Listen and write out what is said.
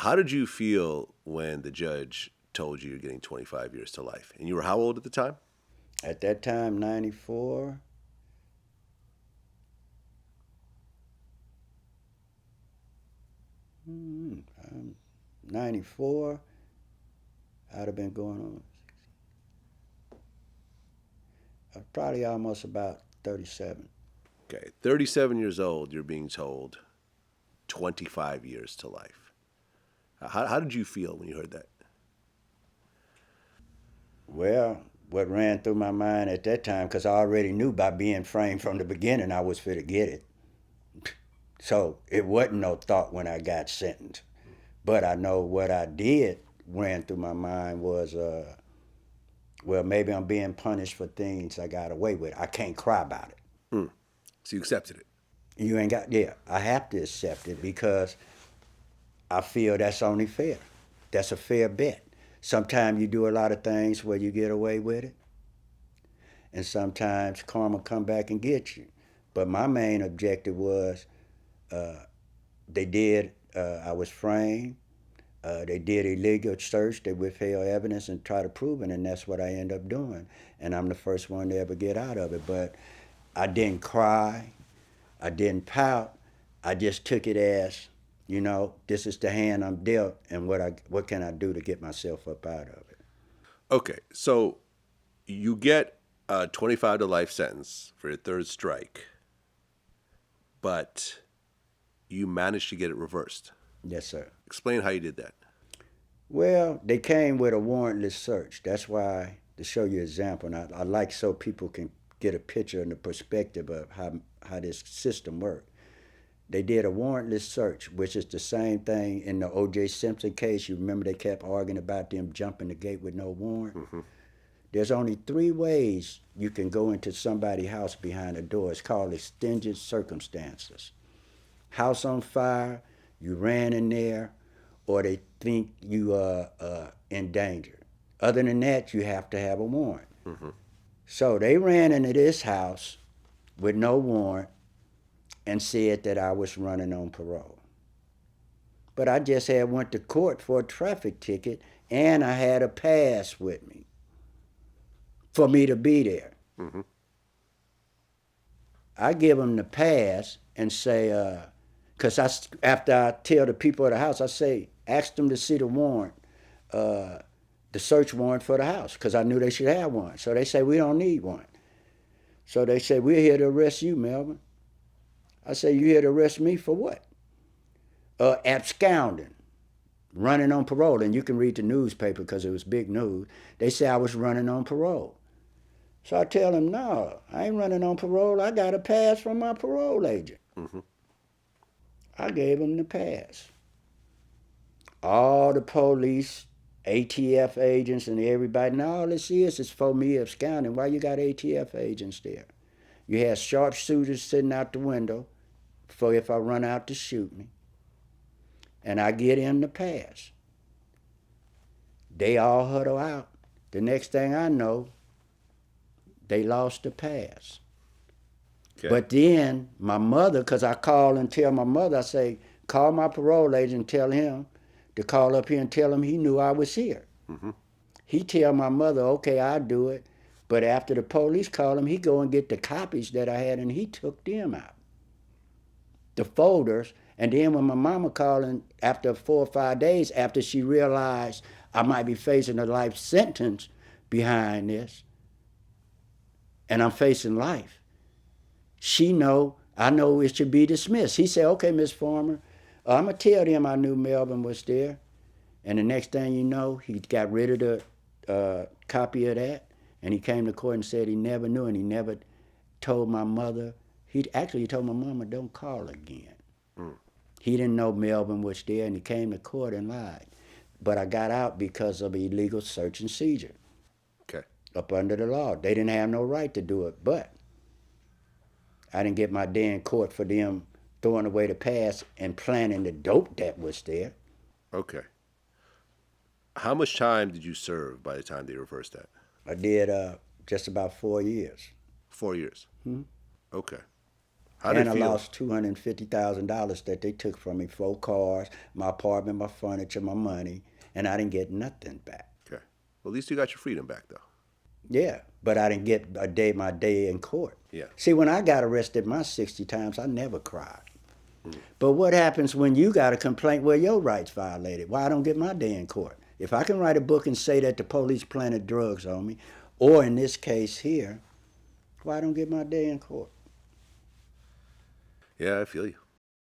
How did you feel when the judge told you you're getting 25 years to life? And you were how old at the time? At that time, 94, 94, I'd have been going on probably almost about 37. Okay, 37 years old, you're being told 25 years to life. How did you feel when you heard that? Well, what ran through my mind at that time, because I already knew by being framed from the beginning I was fit to get it. So it wasn't no thought when I got sentenced. But I know what I did ran through my mind was, well, maybe I'm being punished for things I got away with. I can't cry about it. Hmm. So you accepted it. You ain't got, yeah, I have to accept it because I feel that's only fair. That's a fair bet. Sometimes you do a lot of things where you get away with it, and sometimes karma come back and get you. But my main objective was they did, I was framed. They did illegal search. They withheld evidence and tried to prove it, and that's what I end up doing. And I'm the first one to ever get out of it. But I didn't cry. I didn't pout. I just took it as, this is the hand I'm dealt, and what can I do to get myself up out of it? Okay, so you get a 25 to life sentence for your third strike, but you managed to get it reversed. Yes, sir. Explain how you did that. Well, they came with a warrantless search. That's why, to show you an example, and I like so people can get a picture and the perspective of how this system works. They did a warrantless search, which is the same thing in the O.J. Simpson case. You remember they kept arguing about them jumping the gate with no warrant? Mm-hmm. There's only 3 ways you can go into somebody's house behind a door. It's called extenuating circumstances. House on fire, you ran in there, or they think you are in danger. Other than that, you have to have a warrant. Mm-hmm. So they ran into this house with no warrant and said that I was running on parole. But I just had went to court for a traffic ticket, and I had a pass with me for me to be there. Mm-hmm. I give them the pass and say, because after I tell the people of the house, I say, ask them to see the warrant, the search warrant for the house, because I knew they should have one. So they say, we don't need one. So they say, we're here to arrest you, Melvin. I say, you here to arrest me for what? Absconding, running on parole. And you can read the newspaper because it was big news. They say I was running on parole. So I tell them, no, I ain't running on parole. I got a pass from my parole agent. Mm-hmm. I gave him the pass. All the police, ATF agents, and everybody, now all this is for me absconding. Why you got ATF agents there? You had sharpshooters sitting out the window for if I run out to shoot me. And I get him the pass. They all huddle out. The next thing I know, they lost the pass. Okay. But then my mother, because I call and tell my mother, I say, call my parole agent and tell him to call up here and tell him he knew I was here. Mm-hmm. He tell my mother, okay, I'll do it. But after the police call him, he go and get the copies that I had, and he took them out. The folders. And then when my mama called after 4 or 5 days, after she realized I might be facing a life sentence behind this, and I'm facing life, I know it should be dismissed. He said, okay, Miss Farmer, I'm going to tell them I knew Melvin was there. And the next thing you know, he got rid of the copy of that, and he came to court and said he never knew, and he never told my mother. He told my mama, don't call again. Mm. He didn't know Melvin was there, and he came to court and lied. But I got out because of illegal search and seizure. Okay. Up under the law. They didn't have no right to do it, but I didn't get my day in court for them throwing away the pass and planting the dope that was there. Okay. How much time did you serve by the time they reversed that? I did just about 4 years. 4 years? Hmm? Okay. How did And it I feel? lost $250,000 that they took from me, 4 cars, my apartment, my furniture, my money, and I didn't get nothing back. Okay. Well, at least you got your freedom back, though. Yeah, but I didn't get my day in court. Yeah. See, when I got arrested my 60 times, I never cried. But what happens when you got a complaint where your rights violated? Why I don't get my day in court? If I can write a book and say that the police planted drugs on me, or in this case here, why I don't get my day in court? Yeah, I feel you.